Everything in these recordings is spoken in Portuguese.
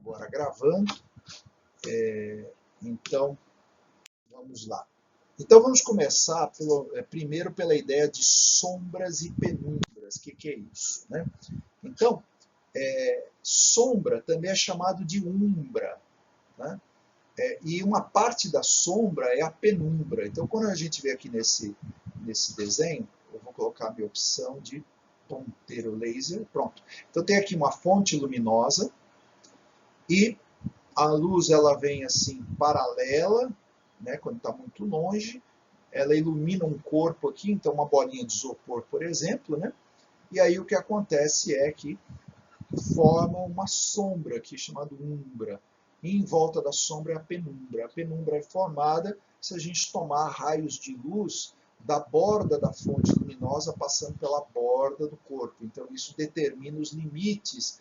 agora gravando. Então, vamos lá. Então, vamos começar primeiro pela ideia de sombras e penumbras. O que é isso, né? Então, sombra também é chamado de umbra, né? E uma parte da sombra é a penumbra. Então, quando a gente vê aqui nesse desenho, eu vou colocar a minha opção de ponteiro laser. Pronto. Então, tem aqui uma fonte luminosa e a luz ela vem assim paralela, né, quando está muito longe. Ela ilumina um corpo aqui, então uma bolinha de isopor, por exemplo, né? E aí o que acontece é que forma uma sombra aqui, chamada umbra. E em volta da sombra é a penumbra. A penumbra é formada se a gente tomar raios de luz da borda da fonte luminosa passando pela borda do corpo. Então isso determina os limites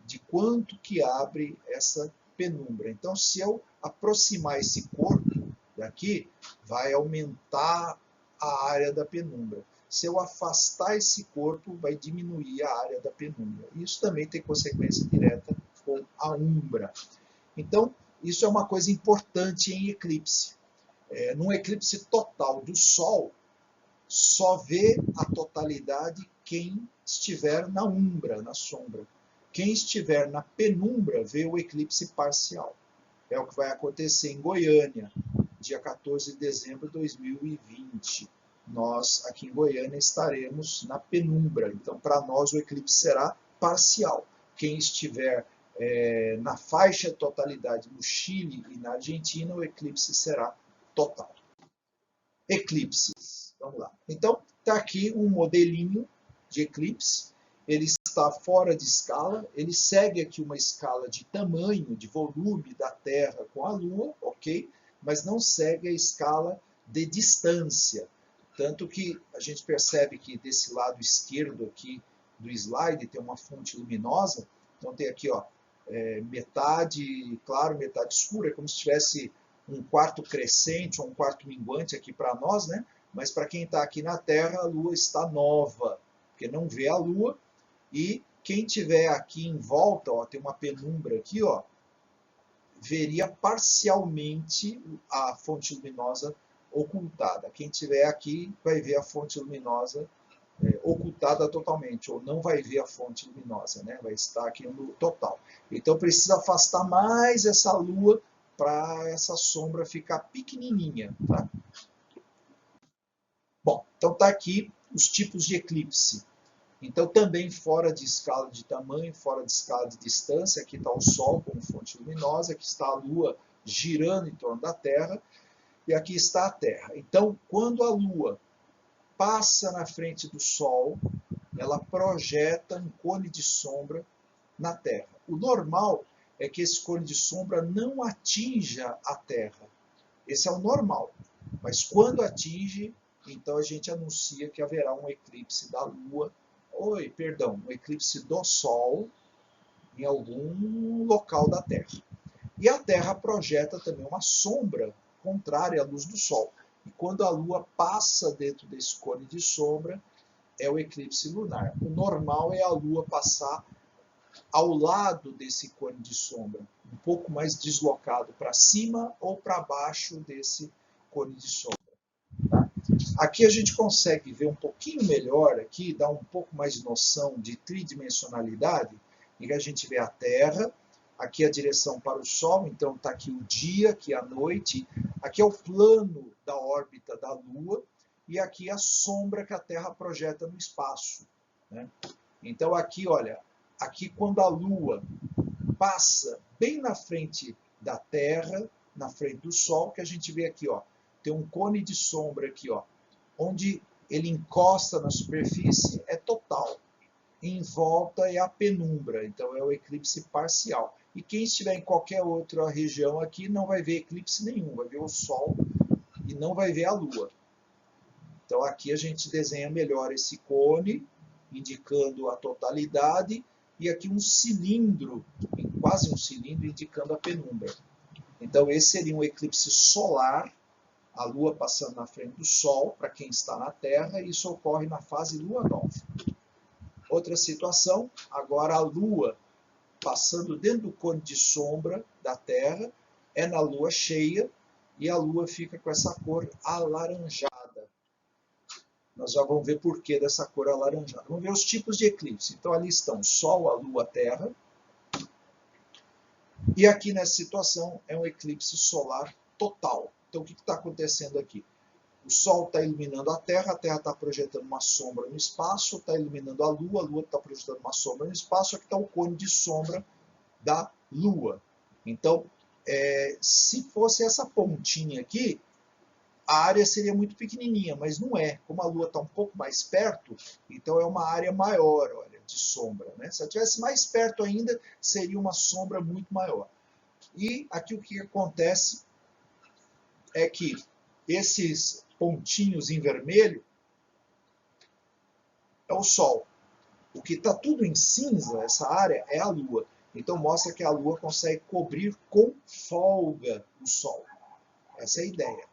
de quanto que abre essa penumbra. Então se eu aproximar esse corpo daqui, vai aumentar a área da penumbra. Se eu afastar esse corpo, vai diminuir a área da penumbra. Isso também tem consequência direta com a umbra. Então, isso é uma coisa importante em eclipse. Num eclipse total do Sol, só vê a totalidade quem estiver na umbra, na sombra. Quem estiver na penumbra vê o eclipse parcial. É o que vai acontecer em Goiânia, dia 14 de dezembro de 2020. Nós, aqui em Goiânia, estaremos na penumbra. Então, para nós, o eclipse será parcial. Quem estiver na faixa de totalidade no Chile e na Argentina, o eclipse será total. Eclipses. Vamos lá. Então, está aqui um modelinho de eclipse. Ele está fora de escala. Ele segue aqui uma escala de tamanho, de volume da Terra com a Lua, ok? Mas não segue a escala de distância. Tanto que a gente percebe que desse lado esquerdo aqui do slide tem uma fonte luminosa. Então tem aqui, ó, metade claro, metade escura, é como se tivesse um quarto crescente ou um quarto minguante aqui para nós, né? Mas para quem está aqui na Terra, a Lua está nova, porque não vê a Lua. E quem tiver aqui em volta, ó, tem uma penumbra aqui, ó, veria parcialmente a fonte luminosa ocultada. Quem tiver aqui vai ver a fonte luminosa ocultada totalmente, ou não vai ver a fonte luminosa, né? Vai estar aqui no total. Então precisa afastar mais essa Lua para essa sombra ficar pequenininha, tá? Bom, então tá aqui os tipos de eclipse. Então também fora de escala de tamanho, fora de escala de distância, aqui está o Sol como fonte luminosa, aqui está a Lua girando em torno da Terra, e aqui está a Terra. Então, quando a Lua passa na frente do Sol, ela projeta um cone de sombra na Terra. O normal é que esse cone de sombra não atinja a Terra. Esse é o normal. Mas quando atinge, então a gente anuncia que haverá um eclipse da Lua, um eclipse do Sol em algum local da Terra. E a Terra projeta também uma sombra contrária à luz do Sol. E quando a Lua passa dentro desse cone de sombra, é o eclipse lunar. O normal é a Lua passar ao lado desse cone de sombra, um pouco mais deslocado para cima ou para baixo desse cone de sombra. Tá? Aqui a gente consegue ver um pouquinho melhor, aqui dá um pouco mais de noção de tridimensionalidade, em que a gente vê a Terra, aqui a direção para o Sol, então está aqui o dia, aqui a noite, aqui é o plano da órbita da Lua, e aqui a sombra que a Terra projeta no espaço, né? Então aqui, olha, aqui quando a Lua passa bem na frente da Terra, na frente do Sol, que a gente vê aqui, ó, tem um cone de sombra aqui, ó, onde ele encosta na superfície é total. Em volta é a penumbra, então é o eclipse parcial. E quem estiver em qualquer outra região aqui não vai ver eclipse nenhum, vai ver o Sol e não vai ver a Lua. Então aqui a gente desenha melhor esse cone, indicando a totalidade, e aqui um cilindro, quase um cilindro, indicando a penumbra. Então esse seria um eclipse solar, a Lua passando na frente do Sol, para quem está na Terra, e isso ocorre na fase Lua nova. Outra situação, agora a Lua passando dentro do cone de sombra da Terra, é na lua cheia, e a lua fica com essa cor alaranjada. Nós já vamos ver por que dessa cor alaranjada. Vamos ver os tipos de eclipse. Então ali estão o Sol, a Lua, a Terra. E aqui nessa situação é um eclipse solar total. Então o que está acontecendo aqui? O Sol está iluminando a Terra está projetando uma sombra no espaço, está iluminando a Lua está projetando uma sombra no espaço, aqui está o cone de sombra da Lua. Então, se fosse essa pontinha aqui, a área seria muito pequenininha, mas não é. Como a Lua está um pouco mais perto, então é uma área maior, olha, de sombra, né? Se ela estivesse mais perto ainda, seria uma sombra muito maior. E aqui o que acontece é que esses pontinhos em vermelho é o Sol. O que está tudo em cinza, essa área, é a Lua. Então mostra que a Lua consegue cobrir com folga o Sol. Essa é a ideia.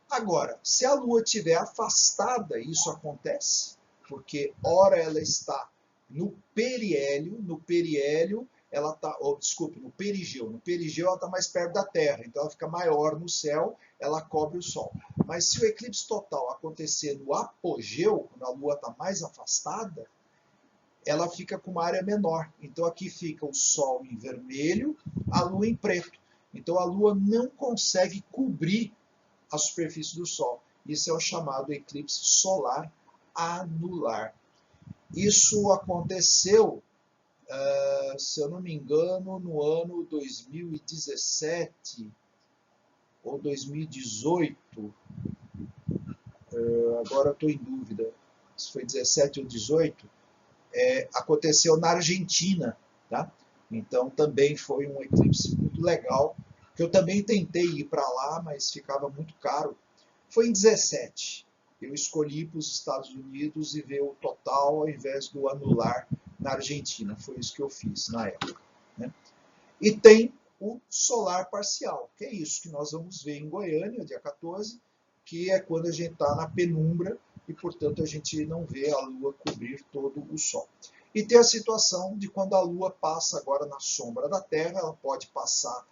Agora, se a Lua estiver afastada, isso acontece, porque ora ela está no periélio ela está, no perigeu ela está mais perto da Terra, então ela fica maior no céu, ela cobre o Sol. Mas se o eclipse total acontecer no apogeu, quando a Lua está mais afastada, ela fica com uma área menor. Então aqui fica o Sol em vermelho, a Lua em preto. Então a Lua não consegue cobrir a superfície do Sol. Isso é o chamado eclipse solar anular. Isso aconteceu, se eu não me engano, no ano 2017 ou 2018. Agora eu estou em dúvida se foi 17 ou 18. Aconteceu na Argentina, tá? Então também foi um eclipse muito legal, que eu também tentei ir para lá, mas ficava muito caro. Foi em 17. Eu escolhi para os Estados Unidos e ver o total ao invés do anular na Argentina. Foi isso que eu fiz na época, né? E tem o solar parcial, que é isso que nós vamos ver em Goiânia, dia 14, que é quando a gente está na penumbra e, portanto, a gente não vê a Lua cobrir todo o Sol. E tem a situação de quando a Lua passa agora na sombra da Terra, ela pode passar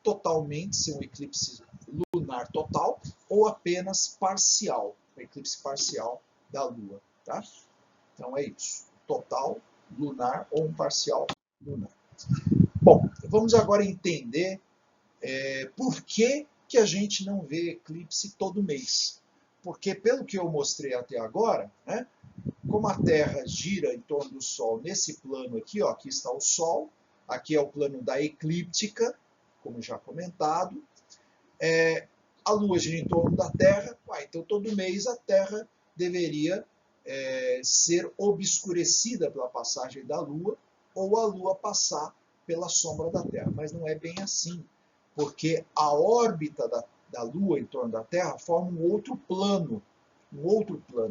totalmente, ser um eclipse lunar total, ou apenas parcial, um eclipse parcial da Lua. Tá? Então é isso, total lunar ou um parcial lunar. Bom, vamos agora entender por que a gente não vê eclipse todo mês. Porque, pelo que eu mostrei até agora, né, como a Terra gira em torno do Sol nesse plano aqui, ó, aqui está o Sol, aqui é o plano da eclíptica, como já comentado, a Lua gira em torno da Terra, então todo mês a Terra deveria ser obscurecida pela passagem da Lua, ou a Lua passar pela sombra da Terra. Mas não é bem assim, porque a órbita da Lua em torno da Terra forma um outro plano.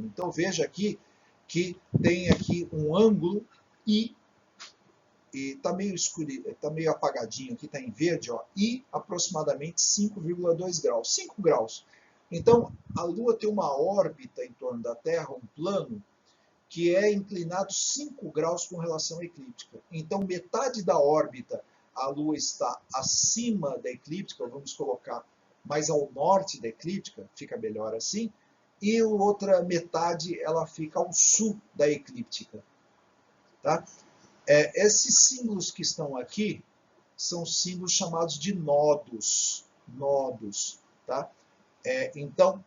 Então veja aqui que tem aqui um ângulo e está meio escuro, está meio apagadinho aqui, está em verde, ó, e aproximadamente 5,2 graus. 5 graus. Então, a Lua tem uma órbita em torno da Terra, um plano, que é inclinado 5 graus com relação à eclíptica. Então, metade da órbita, a Lua está acima da eclíptica, vamos colocar mais ao norte da eclíptica, fica melhor assim, e a outra metade ela fica ao sul da eclíptica. Tá? Esses símbolos que estão aqui são símbolos chamados de nodos. Tá? Então,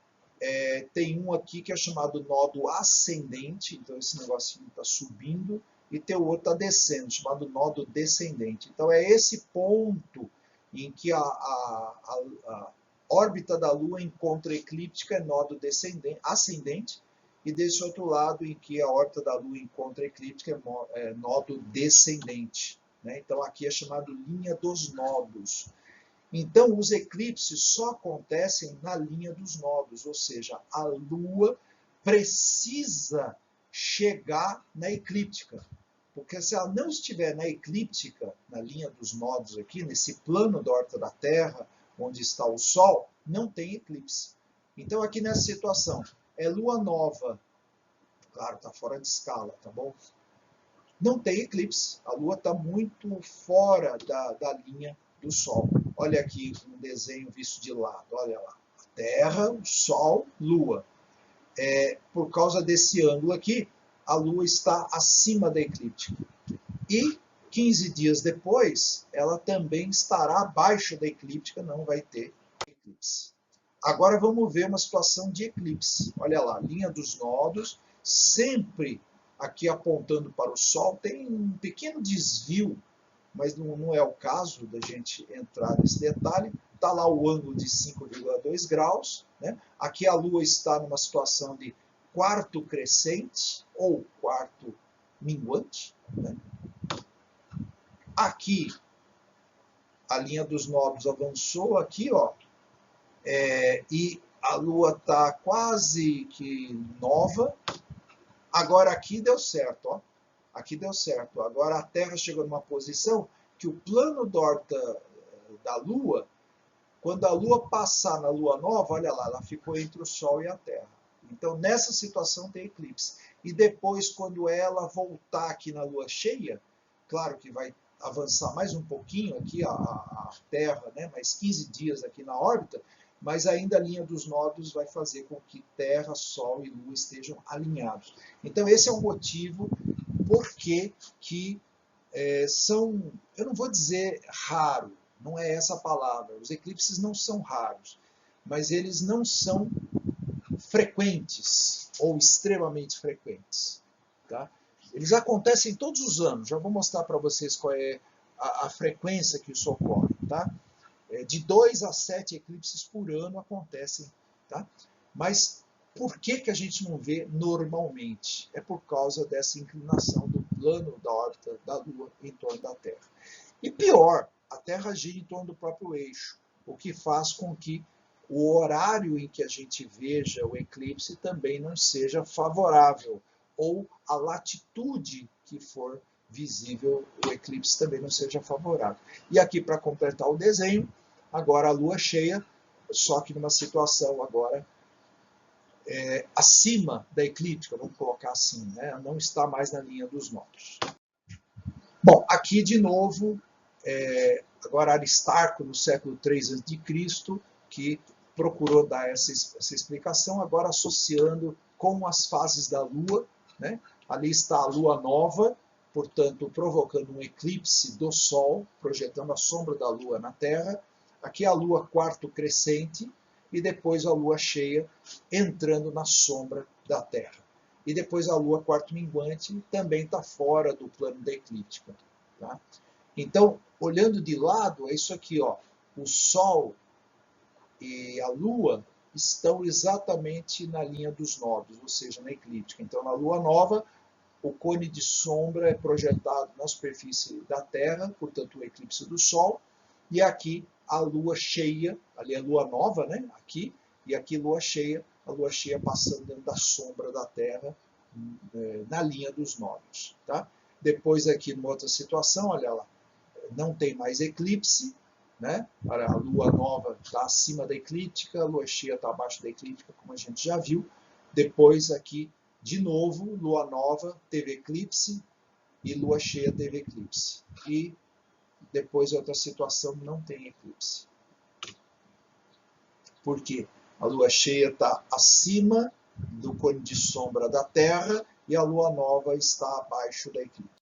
tem um aqui que é chamado nodo ascendente, então esse negocinho está subindo, e tem o outro está descendo, chamado nodo descendente. Então é esse ponto em que a órbita da Lua encontra a eclíptica, é nodo ascendente, e desse outro lado em que a órbita da Lua encontra a eclíptica, é nodo descendente. Né? Então aqui é chamado linha dos nodos. Então, os eclipses só acontecem na linha dos nodos, ou seja, a Lua precisa chegar na eclíptica. Porque se ela não estiver na eclíptica, na linha dos nodos aqui, nesse plano da órbita da Terra, onde está o Sol, não tem eclipse. Então, aqui nessa situação, é Lua nova, claro, está fora de escala, tá bom? não tem eclipse. A Lua está muito fora da linha do Sol. Olha aqui um desenho visto de lado. Olha lá. Terra, Sol, Lua. Por causa desse ângulo aqui, a Lua está acima da eclíptica. E 15 dias depois, ela também estará abaixo da eclíptica, não vai ter eclipse. Agora vamos ver uma situação de eclipse. Olha lá, linha dos nodos, sempre aqui apontando para o Sol, tem um pequeno desvio, mas não é o caso da gente entrar nesse detalhe. Está lá o ângulo de 5,2 graus. Né? Aqui a Lua está numa situação de quarto crescente ou quarto minguante. Né? Aqui a linha dos nodos avançou aqui, ó, e a Lua está quase que nova. Agora aqui deu certo, ó. Aqui deu certo. Agora a Terra chegou numa posição que o plano da órbita da Lua, quando a Lua passar na Lua nova, olha lá, ela ficou entre o Sol e a Terra. Então nessa situação tem eclipse. E depois, quando ela voltar aqui na Lua cheia, claro que vai avançar mais um pouquinho aqui a Terra, né, mais 15 dias aqui na órbita, mas ainda a linha dos nodos vai fazer com que Terra, Sol e Lua estejam alinhados. Então esse é o motivo por que são, eu não vou dizer raro, não é essa a palavra, os eclipses não são raros, mas eles não são frequentes ou extremamente frequentes. Tá? Eles acontecem todos os anos, já vou mostrar para vocês qual é a frequência que isso ocorre. Tá? De 2 a 7 eclipses por ano acontecem. Tá? Mas por que a gente não vê normalmente? É por causa dessa inclinação do plano da órbita da Lua em torno da Terra. E pior, a Terra gira em torno do próprio eixo, o que faz com que o horário em que a gente veja o eclipse também não seja favorável, ou a latitude que for visível o eclipse também não seja favorável. E aqui, para completar o desenho, agora a Lua cheia, só que numa situação agora acima da eclíptica, vamos colocar assim, né? Não está mais na linha dos nodos. Bom, aqui de novo, agora Aristarco, no século III a.C., que procurou dar essa explicação, agora associando com as fases da Lua. Né? Ali está a Lua nova, portanto, provocando um eclipse do Sol, projetando a sombra da Lua na Terra. Aqui a Lua quarto crescente, e depois a Lua cheia entrando na sombra da Terra. E depois a Lua quarto minguante também está fora do plano da eclíptica. Tá? Então, olhando de lado, é isso aqui, ó. O Sol e a Lua estão exatamente na linha dos nodos, ou seja, na eclíptica. Então, na Lua nova, o cone de sombra é projetado na superfície da Terra, portanto, o eclipse do Sol, e aqui a Lua cheia, ali é a Lua nova, né? Aqui, e aqui Lua cheia, a Lua cheia passando dentro da sombra da Terra, na linha dos nodos. Tá? Depois aqui, numa outra situação, olha lá, não tem mais eclipse, né? A Lua nova está acima da eclíptica, a Lua cheia está abaixo da eclíptica, como a gente já viu. Depois aqui, de novo, Lua nova teve eclipse e Lua cheia teve eclipse. E depois, outra situação, não tem eclipse. Por quê? A Lua cheia está acima do cone de sombra da Terra e a Lua nova está abaixo da eclíptica.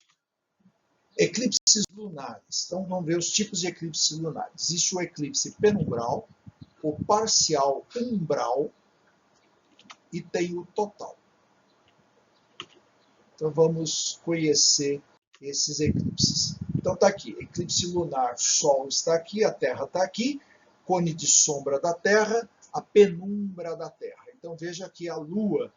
Eclipses lunares. Então, vamos ver os tipos de eclipses lunares. Existe o eclipse penumbral, o parcial umbral e tem o total. Então, vamos conhecer esses eclipses. Então, está aqui, eclipse lunar, Sol está aqui, a Terra está aqui, cone de sombra da Terra, a penumbra da Terra. Então, veja que a Lua,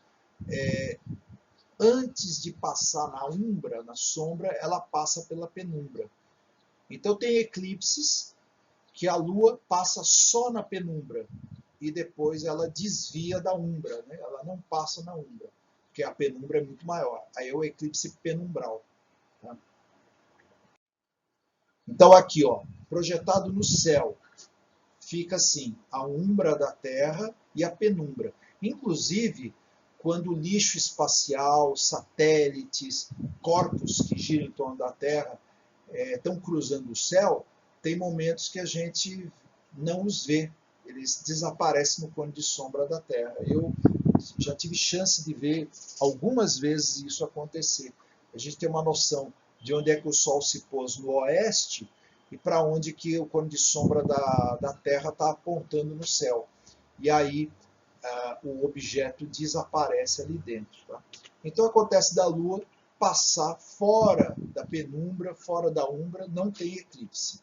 antes de passar na umbra, na sombra, ela passa pela penumbra. Então, tem eclipses que a Lua passa só na penumbra e depois ela desvia da umbra, né? Ela não passa na umbra, porque a penumbra é muito maior. Aí é o eclipse penumbral. Tá? Então, aqui, ó, projetado no céu, fica assim, a umbra da Terra e a penumbra. Inclusive, quando o lixo espacial, satélites, corpos que giram em torno da Terra estão cruzando o céu, tem momentos que a gente não os vê, eles desaparecem no cone de sombra da Terra. Eu já tive chance de ver algumas vezes isso acontecer. A gente tem uma noção de onde é que o Sol se pôs no oeste e para onde que o cone de sombra da Terra está apontando no céu. E aí o objeto desaparece ali dentro. Tá? Então acontece da Lua passar fora da penumbra, fora da umbra, não tem eclipse.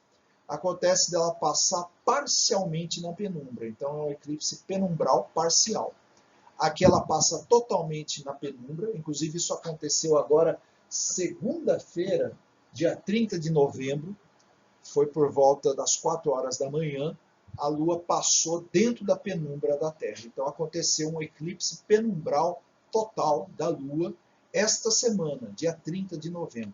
Acontece dela passar parcialmente na penumbra, então é um eclipse penumbral parcial. Aqui ela passa totalmente na penumbra, inclusive isso aconteceu agora segunda-feira, dia 30 de novembro, foi por volta das 4 horas da manhã, a Lua passou dentro da penumbra da Terra. Então aconteceu um eclipse penumbral total da Lua esta semana, dia 30 de novembro.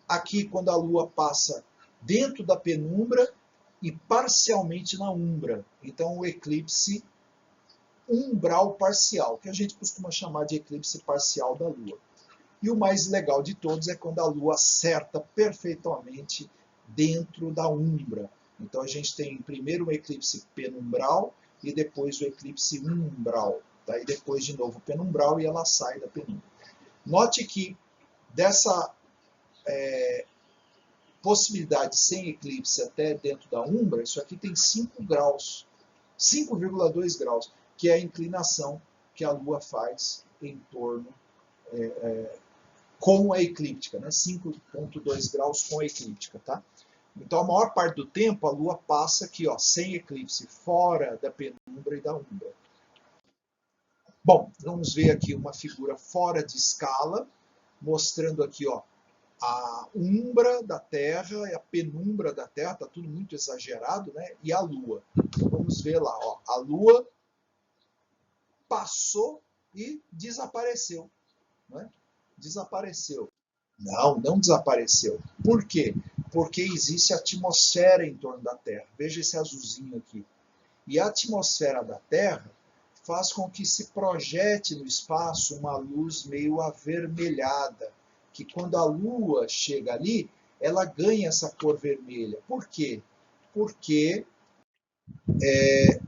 Aqui, quando a Lua passa dentro da penumbra e parcialmente na umbra. Então o eclipse umbral parcial, que a gente costuma chamar de eclipse parcial da Lua. E o mais legal de todos é quando a Lua acerta perfeitamente dentro da umbra. Então a gente tem primeiro o eclipse penumbral e depois o eclipse umbral. Daí depois de novo o penumbral e ela sai da penumbra. Note que dessa possibilidade sem eclipse até dentro da umbra, isso aqui tem 5 graus, 5,2 graus, que é a inclinação que a Lua faz em torno com a eclíptica, né? 5,2 graus com a eclíptica, tá? Então, a maior parte do tempo, a Lua passa aqui, ó, sem eclipse, fora da penumbra e da umbra. Bom, vamos ver aqui uma figura fora de escala, mostrando aqui, ó, a umbra da Terra e a penumbra da Terra, está tudo muito exagerado, né? E a Lua. Então, vamos ver lá, ó, a Lua passou e desapareceu, né? Desapareceu. Não desapareceu. Por quê? Porque existe atmosfera em torno da Terra. Veja esse azulzinho aqui. E a atmosfera da Terra faz com que se projete no espaço uma luz meio avermelhada, que quando a Lua chega ali, ela ganha essa cor vermelha. Por quê? Porque...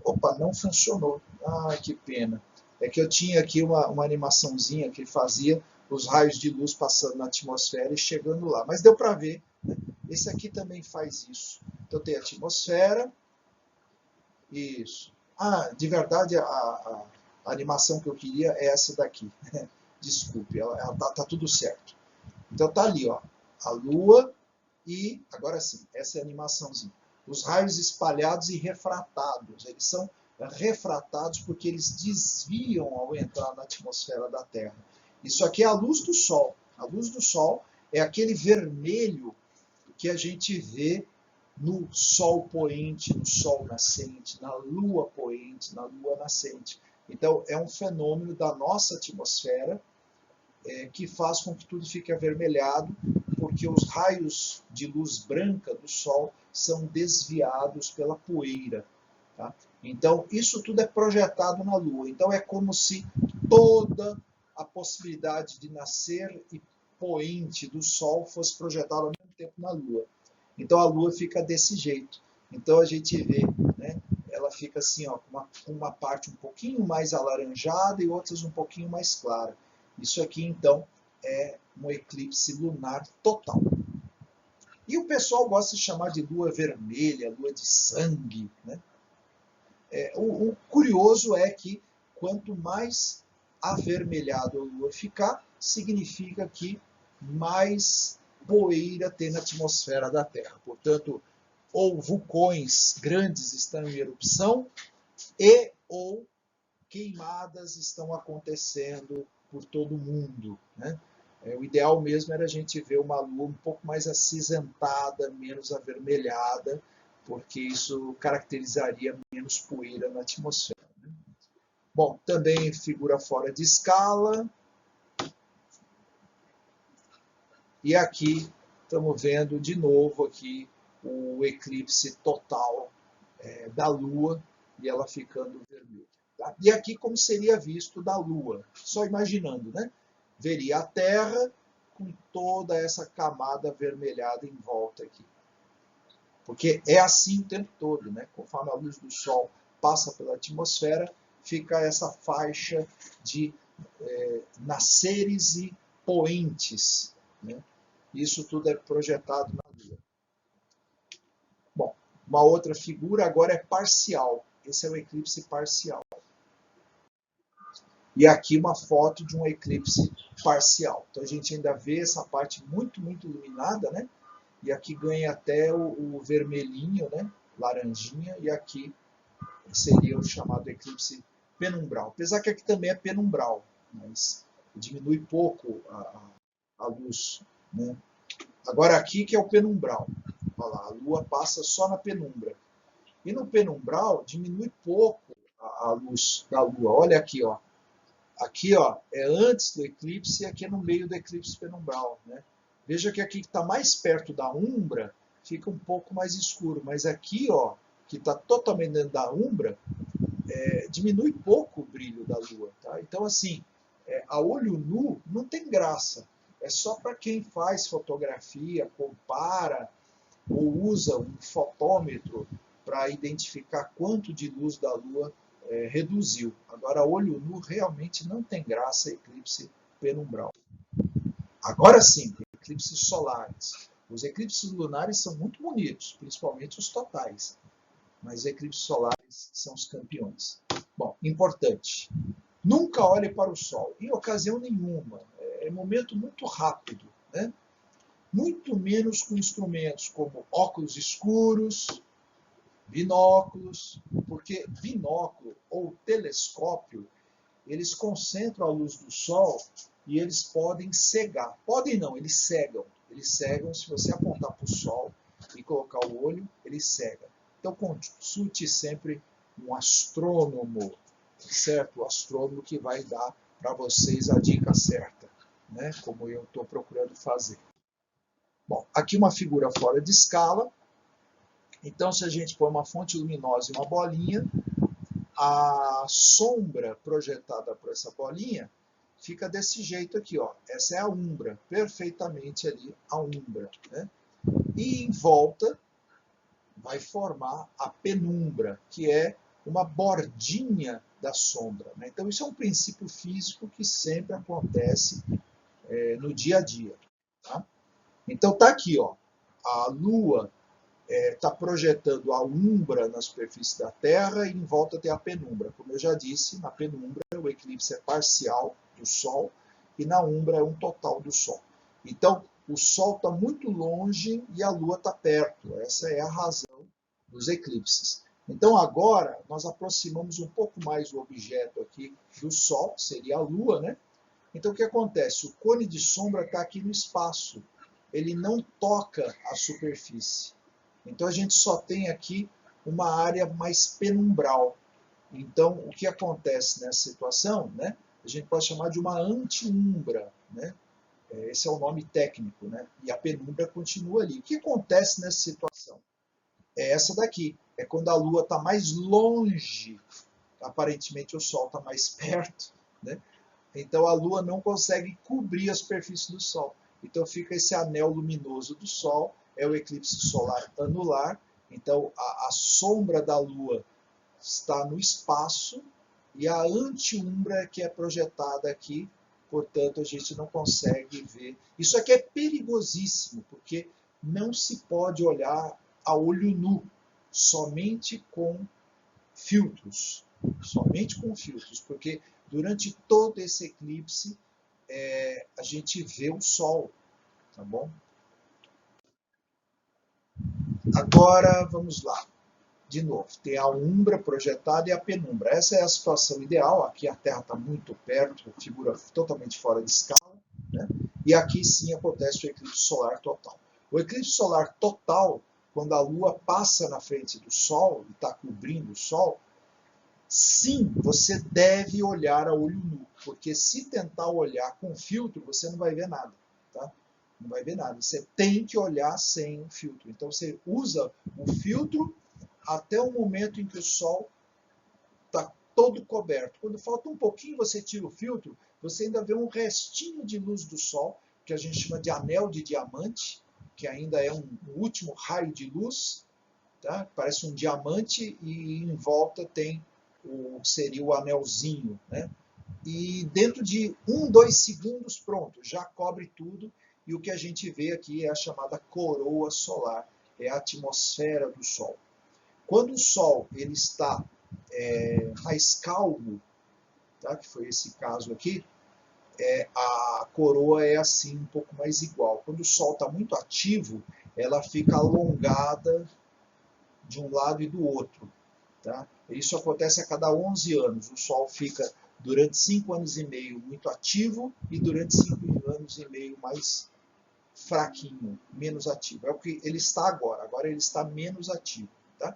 Opa, não funcionou. Ah, que pena. É que eu tinha aqui uma animaçãozinha que fazia os raios de luz passando na atmosfera e chegando lá. Mas deu para ver, né? Esse aqui também faz isso. Então tem a atmosfera. Isso. Ah, de verdade, a animação que eu queria é essa daqui. Desculpe, ela tá tudo certo. Então tá ali, ó, a Lua e, agora sim, essa é a animaçãozinha. Os raios espalhados e refratados. Eles são refratados porque eles desviam ao entrar na atmosfera da Terra. Isso aqui é a luz do Sol. A luz do Sol é aquele vermelho que a gente vê no Sol poente, no Sol nascente, na Lua poente, na Lua nascente. Então, é um fenômeno da nossa atmosfera que faz com que tudo fique avermelhado, porque os raios de luz branca do Sol são desviados pela poeira. Tá? Então, isso tudo é projetado na Lua. Então, é como se toda a possibilidade de nascer e poente do Sol fosse projetada ao mesmo tempo na Lua. Então, a Lua fica desse jeito. Então, a gente vê, né, ela fica assim, ó, com uma parte um pouquinho mais alaranjada e outras um pouquinho mais clara. Isso aqui, então, é um eclipse lunar total. E o pessoal gosta de chamar de lua vermelha, lua de sangue, né? O curioso é que quanto mais avermelhado a lua ficar, significa que mais poeira tem na atmosfera da Terra. Portanto, ou vulcões grandes estão em erupção e ou queimadas estão acontecendo por todo o mundo, né? O ideal mesmo era a gente ver uma lua um pouco mais acinzentada, menos avermelhada, porque isso caracterizaria menos poeira na atmosfera. Né? Bom, também figura fora de escala. E aqui estamos vendo de novo aqui o eclipse total da Lua e ela ficando vermelha. Tá? Tá? E aqui como seria visto da Lua, só imaginando, né? Veria a Terra com toda essa camada avermelhada em volta aqui. Porque é assim o tempo todo, né? Conforme a luz do Sol passa pela atmosfera, fica essa faixa de nasceres e poentes, né? Isso tudo é projetado na Lua. Bom, uma outra figura agora é parcial. Esse é o eclipse parcial. E aqui uma foto de um eclipse parcial. Então a gente ainda vê essa parte muito, muito iluminada, né? E aqui ganha até o vermelhinho, né? Laranjinha, e aqui seria o chamado eclipse penumbral. Apesar que aqui também é penumbral, mas diminui pouco a luz, né? Agora aqui que é o penumbral. Olha lá, a Lua passa só na penumbra. E no penumbral diminui pouco a luz da Lua. Olha aqui, ó. Aqui, ó, é antes do eclipse e aqui é no meio do eclipse penumbral, né? Veja que aqui que está mais perto da umbra fica um pouco mais escuro, mas aqui, ó, que está totalmente dentro da umbra, diminui pouco o brilho da Lua, tá? Então, assim, a olho nu não tem graça. É só para quem faz fotografia, compara ou usa um fotômetro para identificar quanto de luz da Lua reduziu. Agora, olho nu realmente não tem graça eclipse penumbral. Agora sim, eclipses solares. Os eclipses lunares são muito bonitos, principalmente os totais. Mas os eclipses solares são os campeões. Bom, importante. Nunca olhe para o Sol, em ocasião nenhuma. É momento muito rápido, né? Muito menos com instrumentos como óculos escuros, binóculos, porque binóculo ou telescópio, eles concentram a luz do Sol e eles podem cegar. Podem não, eles cegam. Eles cegam se você apontar para o Sol e colocar o olho, ele cega. Então consulte sempre um astrônomo, certo? O astrônomo que vai dar para vocês a dica certa, né? Como eu estou procurando fazer. Bom, aqui uma figura fora de escala. Então, se a gente põe uma fonte luminosa e uma bolinha, a sombra projetada por essa bolinha fica desse jeito aqui, ó. Essa é a umbra, perfeitamente ali a umbra, né? E em volta vai formar a penumbra, que é uma bordinha da sombra, né? Então, isso é um princípio físico que sempre acontece no dia a dia, tá? Então, tá aqui, ó. A Lua está projetando a umbra na superfície da Terra e em volta tem a penumbra. Como eu já disse, na penumbra o eclipse é parcial do Sol e na umbra é um total do Sol. Então, o Sol está muito longe e a Lua está perto. Essa é a razão dos eclipses. Então, agora, nós aproximamos um pouco mais o objeto aqui do Sol, que seria a Lua, né? Então, o que acontece? O cone de sombra está aqui no espaço. Ele não toca a superfície. Então, a gente só tem aqui uma área mais penumbral. Então, o que acontece nessa situação, né? A gente pode chamar de uma anti-umbra, né? Esse é o nome técnico, né? E a penumbra continua ali. O que acontece nessa situação? É essa daqui. É quando a Lua está mais longe, aparentemente o Sol está mais perto, né? Então a Lua não consegue cobrir a superfície do Sol. Então fica esse anel luminoso do Sol, é o eclipse solar anular. Então a sombra da Lua está no espaço e a anti-umbra que é projetada aqui, portanto a gente não consegue ver. Isso aqui é perigosíssimo, porque não se pode olhar a olho nu, somente com filtros. Somente com filtros, porque durante todo esse eclipse a gente vê o Sol, tá bom? Agora vamos lá. De novo, tem a umbra projetada e a penumbra. Essa é a situação ideal. Aqui a Terra está muito perto, figura totalmente fora de escala, né? E aqui sim acontece o eclipse solar total. O eclipse solar total, quando a Lua passa na frente do Sol e está cobrindo o Sol, sim, você deve olhar a olho nu, porque se tentar olhar com filtro, você não vai ver nada, tá? Não vai ver nada. Você tem que olhar sem o filtro. Então você usa o filtro até o momento em que o Sol está todo coberto. Quando falta um pouquinho, você tira o filtro, você ainda vê um restinho de luz do Sol, que a gente chama de anel de diamante, que ainda é um último raio de luz, tá? Parece um diamante e em volta tem seria o anelzinho, né? E dentro de 2 segundos, pronto, já cobre tudo. E o que a gente vê aqui é a chamada coroa solar, é a atmosfera do Sol. Quando o Sol ele está mais calmo, tá? Que foi esse caso aqui, a coroa é assim, um pouco mais igual. Quando o Sol está muito ativo, ela fica alongada de um lado e do outro. Tá? Isso acontece a cada 11 anos. O Sol fica durante 5 anos e meio muito ativo e durante 5 anos e meio mais fraquinho, menos ativo. É o que ele está agora. Agora ele está menos ativo. Tá?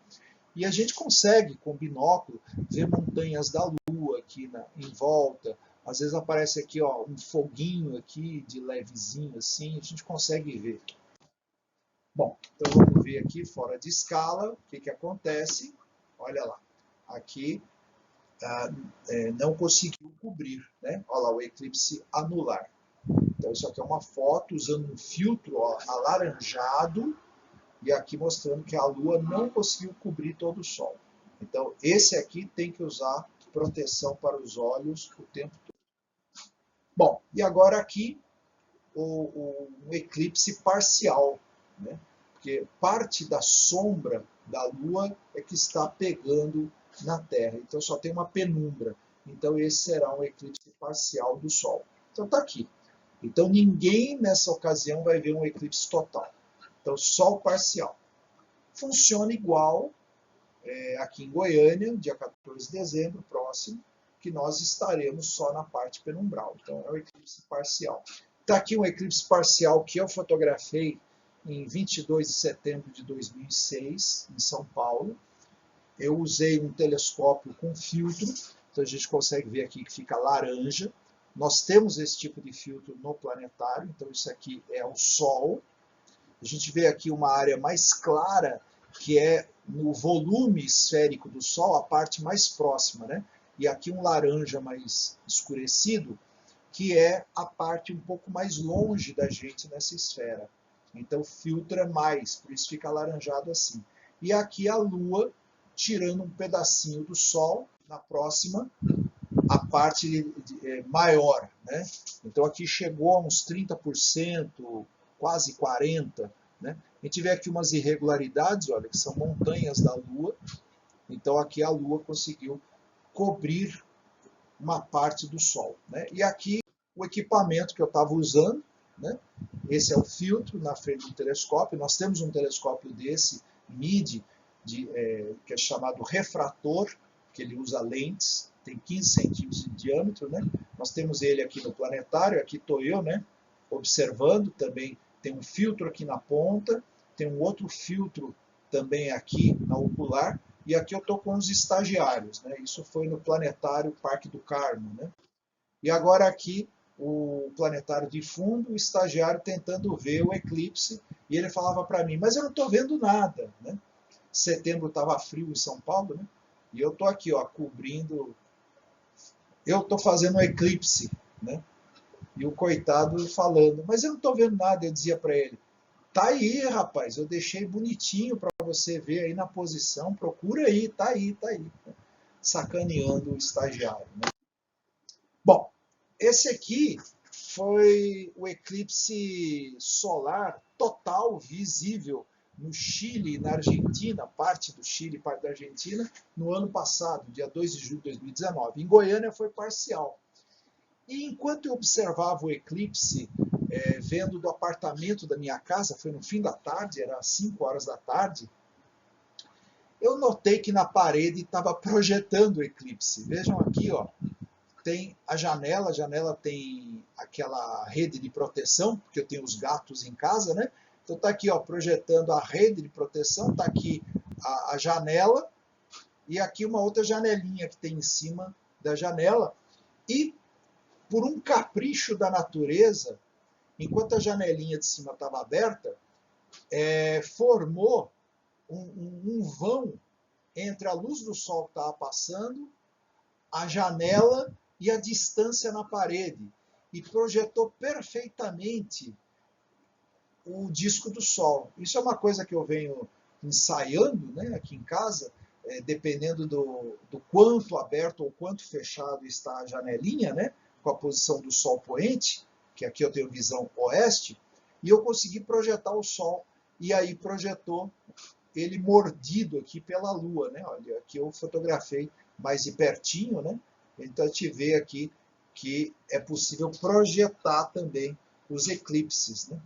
E a gente consegue, com binóculo, ver montanhas da Lua aqui em volta. Às vezes aparece aqui ó, um foguinho aqui de levezinho assim, a gente consegue ver. Bom, então vamos ver aqui fora de escala o que acontece. Olha lá, aqui não conseguiu cobrir, né? Olha lá o eclipse anular. Então isso aqui é uma foto usando um filtro ó, alaranjado e aqui mostrando que a Lua não conseguiu cobrir todo o Sol. Então esse aqui tem que usar proteção para os olhos o tempo todo. Bom, e agora aqui o eclipse parcial, né? Porque parte da sombra da Lua é que está pegando na Terra. Então só tem uma penumbra. Então esse será um eclipse parcial do Sol. Então está aqui. Então ninguém nessa ocasião vai ver um eclipse total. Então Sol parcial. Funciona igual aqui em Goiânia, dia 14 de dezembro, próximo, que nós estaremos só na parte penumbral. Então é um eclipse parcial. Está aqui um eclipse parcial que eu fotografei em 22 de setembro de 2006, em São Paulo. Eu usei um telescópio com filtro, então a gente consegue ver aqui que fica laranja. Nós temos esse tipo de filtro no planetário, então isso aqui é o Sol. A gente vê aqui uma área mais clara, que é no volume esférico do Sol, a parte mais próxima, né? E aqui um laranja mais escurecido, que é a parte um pouco mais longe da gente nessa esfera. Então filtra mais, por isso fica alaranjado assim. E aqui a Lua tirando um pedacinho do Sol, na próxima, a parte maior. Né? Então aqui chegou a uns 30%, quase 40%. Né? A gente vê aqui umas irregularidades, olha, que são montanhas da Lua. Então aqui a Lua conseguiu cobrir uma parte do Sol. Né? E aqui o equipamento que eu estava usando, né? Esse é o filtro na frente do telescópio. Nós temos um telescópio desse, MIDI, que é chamado refrator, que ele usa lentes, tem 15 centímetros de diâmetro. Né? Nós temos ele aqui no planetário, aqui estou eu, né? Observando, também tem um filtro aqui na ponta, tem um outro filtro também aqui na ocular, e aqui eu estou com os estagiários. Né? Isso foi no planetário Parque do Carmo. Né? E agora aqui o planetário de fundo, o estagiário tentando ver o eclipse, e ele falava para mim, mas eu não estou vendo nada. Né? Setembro estava frio em São Paulo, né? E eu estou aqui ó, cobrindo, eu estou fazendo um eclipse. Né? E o coitado falando, mas eu não estou vendo nada, eu dizia para ele, tá aí rapaz, eu deixei bonitinho para você ver aí na posição, procura aí, tá aí, tá aí. Sacaneando o estagiário. Né? Bom, esse aqui foi o eclipse solar total visível no Chile e na Argentina, parte do Chile e parte da Argentina, no ano passado, dia 2 de julho de 2019. Em Goiânia foi parcial. E enquanto eu observava o eclipse, vendo do apartamento da minha casa, foi no fim da tarde, era 5 horas da tarde, eu notei que na parede estava projetando o eclipse. Vejam aqui, ó, tem a janela tem aquela rede de proteção, porque eu tenho os gatos em casa, né? Então tá aqui, ó, projetando a rede de proteção, tá aqui a janela, e aqui uma outra janelinha que tem em cima da janela, e por um capricho da natureza, enquanto a janelinha de cima estava aberta, formou um vão entre a luz do sol que estava passando, a janela e a distância na parede e projetou perfeitamente o disco do Sol. Isso é uma coisa que eu venho ensaiando, né, aqui em casa, dependendo do quanto aberto ou quanto fechado está a janelinha, né, com a posição do Sol poente, que aqui eu tenho visão oeste, e eu consegui projetar o Sol, e aí projetou ele mordido aqui pela Lua, né? Olha, aqui eu fotografei mais de pertinho, né? Então a gente vê aqui que é possível projetar também os eclipses, né?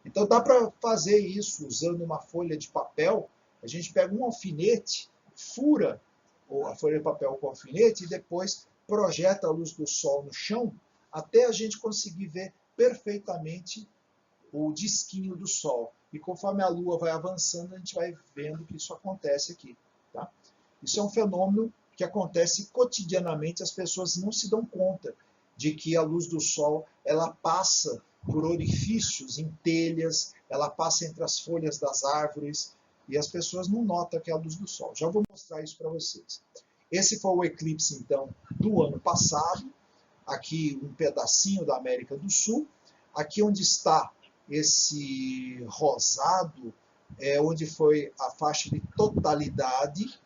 Então dá para fazer isso usando uma folha de papel. A gente pega um alfinete, fura a folha de papel com o alfinete e depois projeta a luz do Sol no chão até a gente conseguir ver perfeitamente o disquinho do Sol. E conforme a Lua vai avançando, a gente vai vendo que isso acontece aqui. Tá? Isso é um fenômeno que acontece cotidianamente, as pessoas não se dão conta de que a luz do Sol ela passa por orifícios em telhas, ela passa entre as folhas das árvores, e as pessoas não notam que é a luz do Sol. Já vou mostrar isso para vocês. Esse foi o eclipse, então, do ano passado. Aqui um pedacinho da América do Sul. Aqui onde está esse rosado, é onde foi a faixa de totalidade.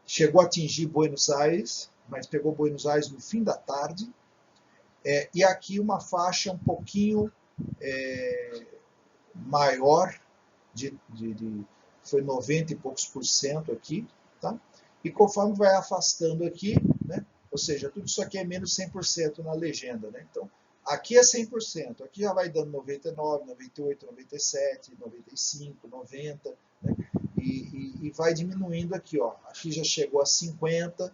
Chegou a atingir Buenos Aires, mas pegou Buenos Aires no fim da tarde. E aqui uma faixa um pouquinho maior, foi 90 e poucos por cento aqui. Tá? E conforme vai afastando aqui, né, ou seja, tudo isso aqui é menos 100% na legenda. Né? Então, aqui é 100%, aqui já vai dando 99, 98, 97, 95, 90, né? E vai diminuindo aqui. Ó. Aqui já chegou a 50%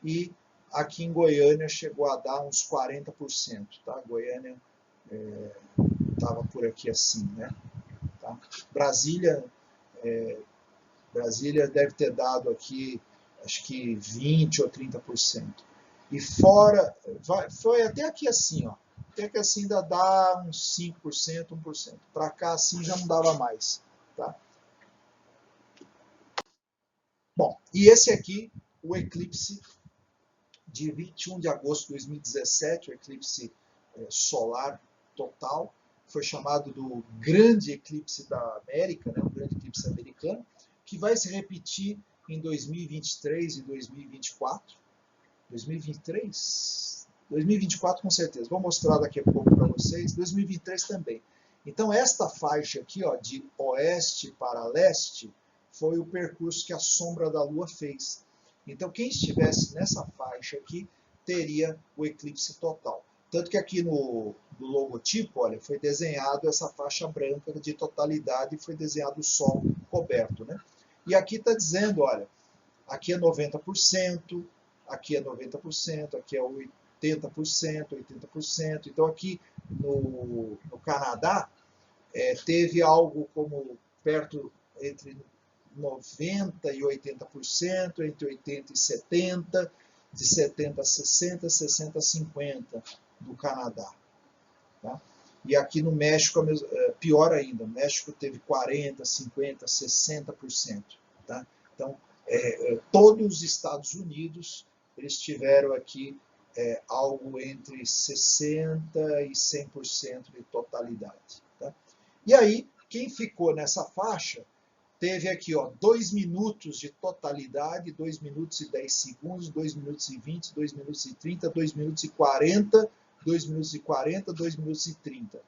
e aqui em Goiânia chegou a dar uns 40%. Tá? Goiânia estava por aqui assim. Né? Tá? Brasília deve ter dado aqui, acho que 20% ou 30%. E fora, foi até aqui assim, ó. Até que assim ainda dá uns 5%, 1%. Para cá assim já não dava mais. Tá? Bom, e esse aqui, o eclipse de 21 de agosto de 2017, o eclipse solar total, foi chamado do grande eclipse da América, né, o grande eclipse americano, que vai se repetir em 2023 e 2024. 2023? 2024 com certeza. Vou mostrar daqui a pouco para vocês. 2023 também. Então esta faixa aqui, ó, de oeste para leste, foi o percurso que a sombra da Lua fez. Então quem estivesse nessa faixa aqui teria o eclipse total. Tanto que aqui no logotipo, olha, foi desenhado essa faixa branca de totalidade e foi desenhado o Sol coberto, né? E aqui está dizendo, olha, aqui é 90%, aqui é 90%, aqui é 80%, 80%. Então aqui no Canadá teve algo como perto entre 90% e 80%, entre 80% e 70%, de 70% a 60%, 60% a 50% do Canadá. Tá? E aqui no México, pior ainda, o México teve 40%, 50%, 60%. Tá? Então, todos os Estados Unidos, eles tiveram aqui algo entre 60% e 100% de totalidade. Tá? E aí, quem ficou nessa faixa, teve aqui, ó, 2 minutos de totalidade, 2 minutos e 10 segundos, 2 minutos e 20, 2 minutos e 30, 2 minutos e 40, 2 minutos e 40, 2 minutos e 30.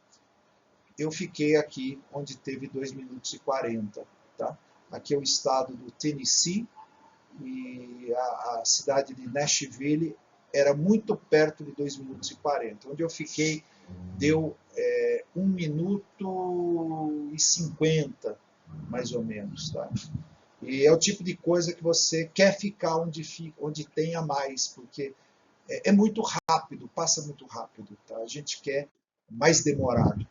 Eu fiquei aqui onde teve 2 minutos e 40. Tá? Aqui é o estado do Tennessee e a cidade de Nashville era muito perto de 2 minutos e 40. Onde eu fiquei deu 1 minuto e 50, mais ou menos. Tá? E é o tipo de coisa que você quer ficar onde tenha mais, porque é muito rápido, passa muito rápido. Tá? A gente quer mais demorado.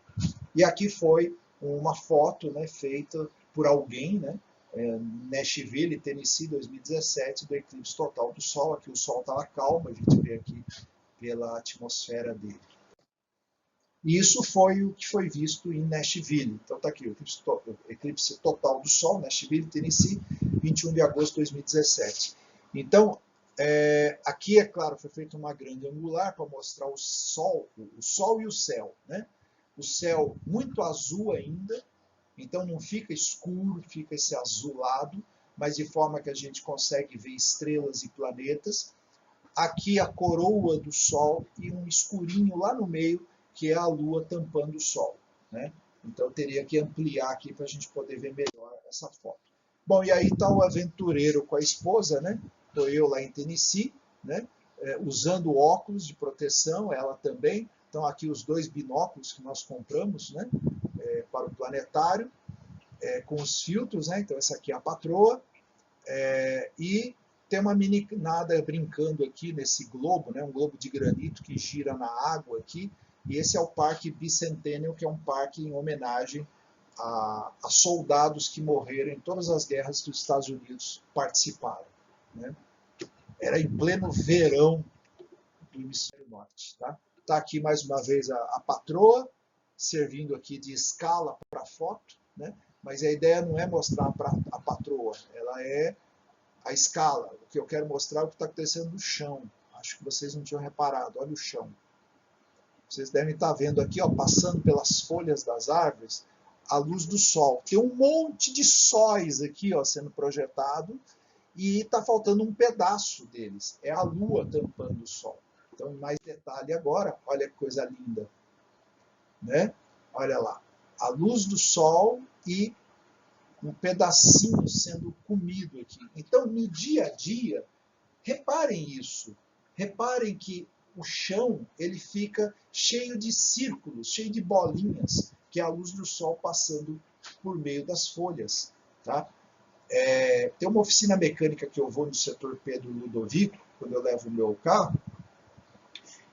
E aqui foi uma foto, né, feita por alguém, né, Nashville, Tennessee, 2017, do eclipse total do Sol. Aqui o Sol estava calmo, a gente vê aqui pela atmosfera dele. E isso foi o que foi visto em Nashville. Então está aqui, o eclipse total do Sol, Nashville, Tennessee, 21 de agosto de 2017. Então, aqui, é claro, foi feita uma grande angular para mostrar o Sol e o céu, né? O céu muito azul ainda, então não fica escuro, fica esse azulado, mas de forma que a gente consegue ver estrelas e planetas. Aqui a coroa do Sol e um escurinho lá no meio, que é a Lua tampando o Sol, né? Então eu teria que ampliar aqui para a gente poder ver melhor essa foto. Bom, e aí está o aventureiro com a esposa, né? Estou eu lá em Tennessee, né? Usando óculos de proteção, ela também. Então aqui os 2 binóculos que nós compramos, né? Para o planetário, com os filtros, né? Então essa aqui é a patroa, e tem uma meninada brincando aqui nesse globo, né? Um globo de granito que gira na água aqui, e esse é o Parque Bicentennial, que é um parque em homenagem a soldados que morreram em todas as guerras que os Estados Unidos participaram, né? Era em pleno verão do hemisfério norte. Tá aqui mais uma vez a patroa, servindo aqui de escala para foto, né? Mas a ideia não é mostrar a patroa, ela é a escala. O que eu quero mostrar é o que está acontecendo no chão. Acho que vocês não tinham reparado, olha o chão. Vocês devem estar vendo aqui, ó, passando pelas folhas das árvores, a luz do sol. Tem um monte de sóis aqui, ó, sendo projetado, e está faltando um pedaço deles. É a lua tampando o sol. Então, em mais detalhe agora, olha que coisa linda, né? Olha lá, a luz do sol e um pedacinho sendo comido aqui. Então, no dia a dia, reparem isso. Reparem que o chão ele fica cheio de círculos, cheio de bolinhas, que é a luz do sol passando por meio das folhas. Tá? Tem uma oficina mecânica que eu vou no setor Pedro Ludovico, quando eu levo o meu carro,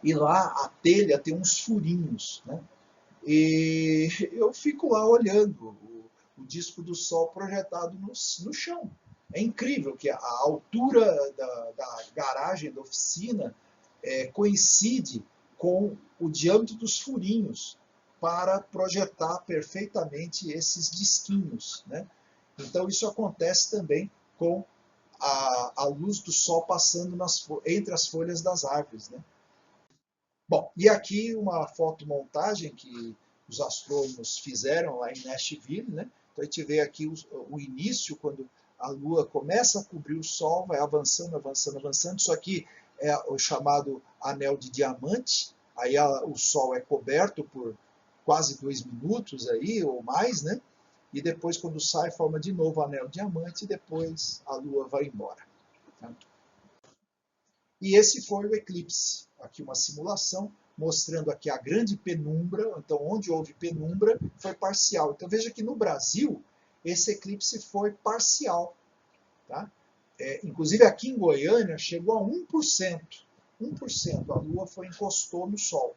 e lá a telha tem uns furinhos, né? E eu fico lá olhando o disco do sol projetado no chão. É incrível que a altura da garagem, da oficina, coincide com o diâmetro dos furinhos para projetar perfeitamente esses disquinhos, né? Então isso acontece também com a luz do sol passando entre as folhas das árvores, né? Bom, e aqui uma fotomontagem que os astrônomos fizeram lá em Nashville, né? Então a gente vê aqui o início, quando a Lua começa a cobrir o Sol, vai avançando, avançando, avançando. Isso aqui é o chamado anel de diamante. Aí o Sol é coberto por quase 2 minutos aí, ou mais, né? E depois, quando sai, forma de novo o anel de diamante e depois a Lua vai embora. Tá? E esse foi o eclipse. Aqui uma simulação mostrando aqui a grande penumbra. Então, onde houve penumbra, foi parcial. Então, veja que no Brasil, esse eclipse foi parcial. Tá? Inclusive, aqui em Goiânia, chegou a 1%. 1%. A Lua encostou no Sol.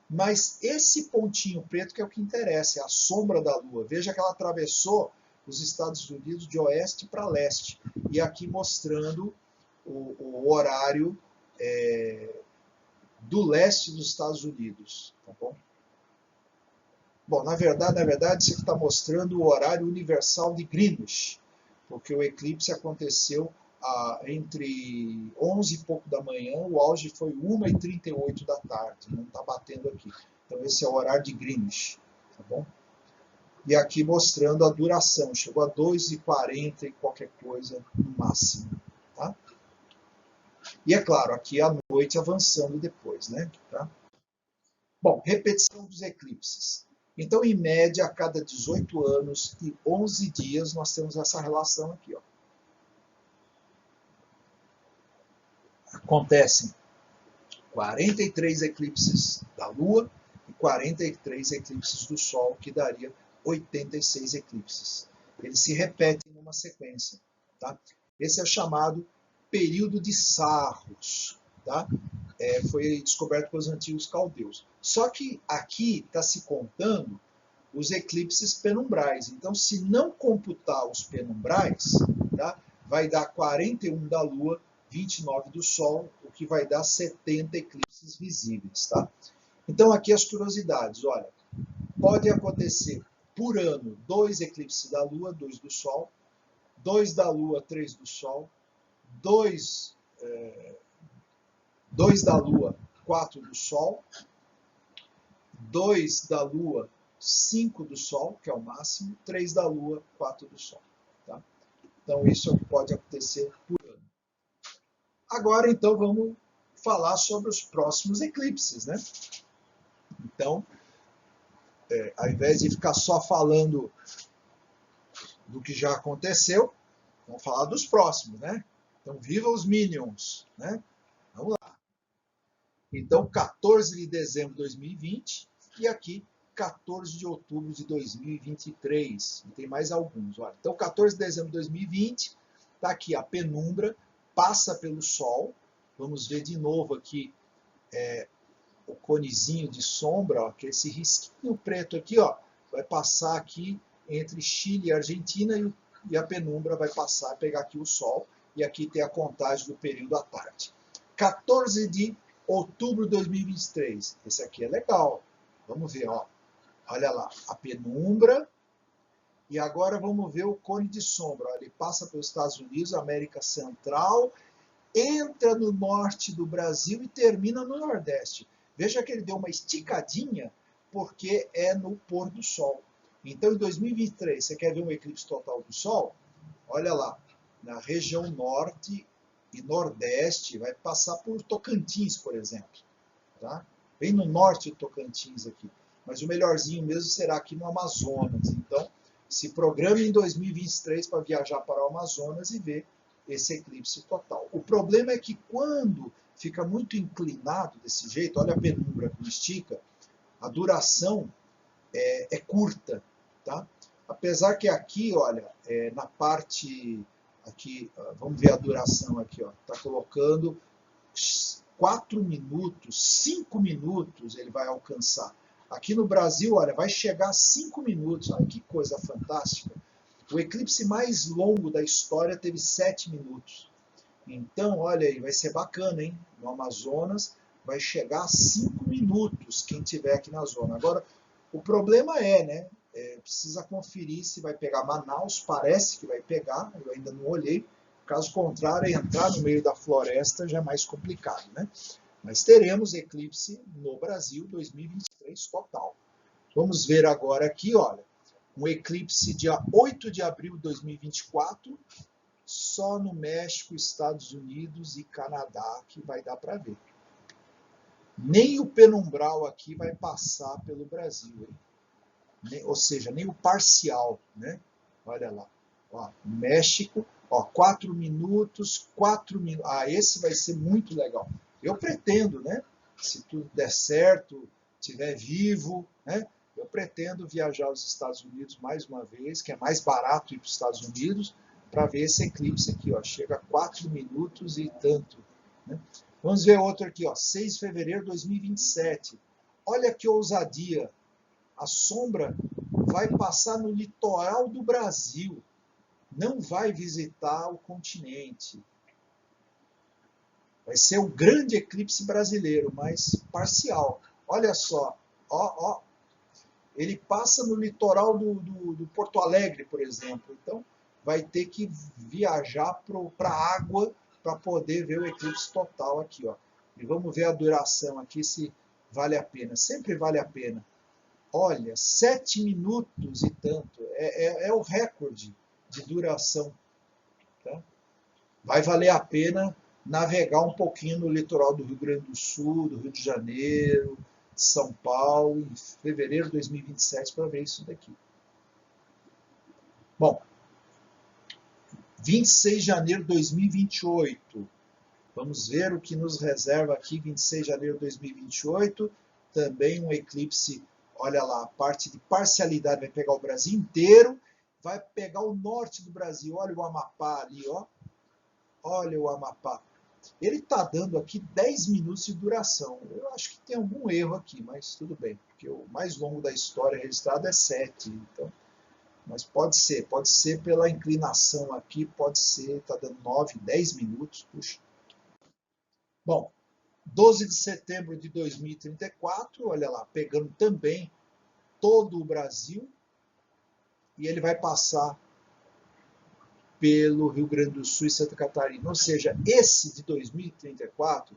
Mas esse pontinho preto que é o que interessa, é a sombra da Lua. Veja que ela atravessou os Estados Unidos de oeste para leste. E aqui mostrando o horário do leste dos Estados Unidos, tá bom? Bom, na verdade, isso aqui está mostrando o horário universal de Greenwich, porque o eclipse aconteceu entre 11 e pouco da manhã, o auge foi 1h38 da tarde, não está batendo aqui. Então esse é o horário de Greenwich, tá bom? E aqui mostrando a duração, chegou a 2h40 e qualquer coisa no máximo, tá? E é claro, aqui a noite avançando depois, né? Tá? Bom, repetição dos eclipses. Então, em média, a cada 18 anos e 11 dias, nós temos essa relação aqui. Ó. Acontecem 43 eclipses da Lua e 43 eclipses do Sol, que daria 86 eclipses. Eles se repetem numa sequência. Tá? Esse é chamado período de Saros, tá? Foi descoberto pelos antigos caldeus. Só que aqui está se contando os eclipses penumbrais. Então, se não computar os penumbrais, tá? Vai dar 41 da Lua, 29 do Sol, o que vai dar 70 eclipses visíveis. Tá? Então, aqui as curiosidades. Olha, pode acontecer por ano 2 eclipses da Lua, 2 do Sol, 2 da Lua, 3 do Sol, 2 da Lua, 4 do Sol, 2 da Lua, 5 do Sol, que é o máximo, 3 da Lua, 4 do Sol. Tá? Então, isso é o que pode acontecer por ano. Agora, então, vamos falar sobre os próximos eclipses, né? Então, ao invés de ficar só falando do que já aconteceu, vamos falar dos próximos, né? Então, viva os Minions, né? Vamos lá. Então, 14 de dezembro de 2020 e aqui 14 de outubro de 2023. E tem mais alguns. Olha. Então, 14 de dezembro de 2020, está aqui a penumbra, passa pelo Sol. Vamos ver de novo aqui o conezinho de sombra, ó, que é esse risquinho preto aqui, ó, vai passar aqui entre Chile e Argentina e a penumbra vai passar, pegar aqui o Sol. E aqui tem a contagem do período à tarde. 14 de outubro de 2023. Esse aqui é legal. Vamos ver, ó. Olha lá, a penumbra. E agora vamos ver o cone de sombra. Ele passa pelos Estados Unidos, América Central, entra no norte do Brasil e termina no Nordeste. Veja que ele deu uma esticadinha, porque é no pôr do Sol. Então, em 2023, você quer ver um eclipse total do Sol? Olha lá, na região norte e nordeste, vai passar por Tocantins, por exemplo. Tá? Bem no norte do Tocantins aqui. Mas o melhorzinho mesmo será aqui no Amazonas. Então, se programe em 2023 para viajar para o Amazonas e ver esse eclipse total. O problema é que quando fica muito inclinado desse jeito, olha a penumbra que estica, a duração é curta. Tá? Apesar que aqui, olha, na parte aqui, vamos ver a duração aqui, ó, está colocando 4 minutos, 5 minutos ele vai alcançar. Aqui no Brasil, olha, vai chegar a 5 minutos. Olha que coisa fantástica. O eclipse mais longo da história teve 7 minutos. Então, olha aí, vai ser bacana, hein? No Amazonas vai chegar a 5 minutos quem tiver aqui na zona. Agora, o problema né? Precisa conferir se vai pegar Manaus, parece que vai pegar, eu ainda não olhei. Caso contrário, entrar no meio da floresta já é mais complicado, né? Mas teremos eclipse no Brasil 2023 total. Vamos ver agora aqui, olha, um eclipse dia 8 de abril de 2024, só no México, Estados Unidos e Canadá que vai dar para ver. Nem o penumbral aqui vai passar pelo Brasil, hein? Ou seja, nem o parcial, né? Olha lá, ó, México, ó, 4 minutos, 4 minutos. Ah, esse vai ser muito legal. Eu pretendo, né? Se tudo der certo, estiver vivo, né? Eu pretendo viajar aos Estados Unidos mais uma vez, que é mais barato ir para os Estados Unidos, para ver esse eclipse aqui, ó. Chega a 4 minutos e tanto, né? Vamos ver outro aqui, ó, 6 de fevereiro de 2027. Olha que ousadia. A sombra vai passar no litoral do Brasil. Não vai visitar o continente. Vai ser um grande eclipse brasileiro, mas parcial. Olha só, ó, ele passa no litoral do Porto Alegre, por exemplo. Então, vai ter que viajar para a água para poder ver o eclipse total aqui, ó. E vamos ver a duração aqui, se vale a pena. Sempre vale a pena. Olha, 7 minutos e tanto. É o recorde de duração. Tá? Vai valer a pena navegar um pouquinho no litoral do Rio Grande do Sul, do Rio de Janeiro, de São Paulo, em fevereiro de 2027, para ver isso daqui. Bom, 26 de janeiro de 2028. Vamos ver o que nos reserva aqui, 26 de janeiro de 2028. Também um eclipse, olha lá, a parte de parcialidade vai pegar o Brasil inteiro, vai pegar o norte do Brasil. Olha o Amapá ali, ó. Olha o Amapá. Ele está dando aqui 10 minutos de duração. Eu acho que tem algum erro aqui, mas tudo bem, porque o mais longo da história registrado é 7. Então, mas pode ser pela inclinação aqui, pode ser, está dando 9, 10 minutos. Puxa. Bom, 12 de setembro de 2034, olha lá, pegando também todo o Brasil, e ele vai passar pelo Rio Grande do Sul e Santa Catarina. Ou seja, esse de 2034,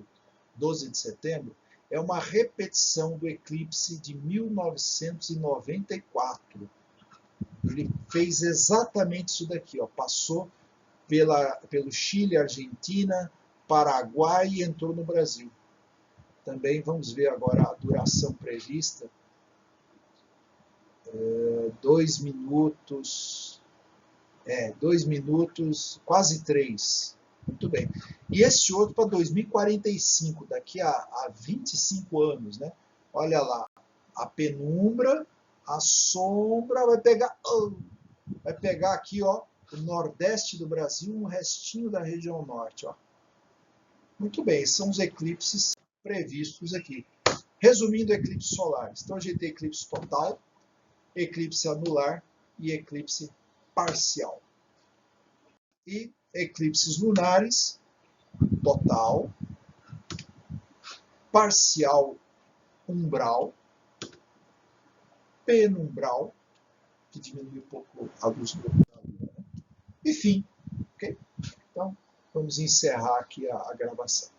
12 de setembro, é uma repetição do eclipse de 1994. Ele fez exatamente isso daqui, ó, passou pelo Chile, Argentina, Paraguai e entrou no Brasil. Também vamos ver agora a duração prevista. 2 minutos, 2 minutos, quase 3. Muito bem. E esse outro para 2045, daqui a 25 anos, né? Olha lá, a penumbra, a sombra vai pegar aqui, ó, o nordeste do Brasil, um restinho da região norte, ó. Muito bem, são os eclipses previstos aqui. Resumindo, eclipses solares. Então a gente tem eclipse total, eclipse anular e eclipse parcial. E eclipses lunares, total, parcial umbral, penumbral, que diminui um pouco a luz da lua, né? E fim. Okay? Então, vamos encerrar aqui a gravação.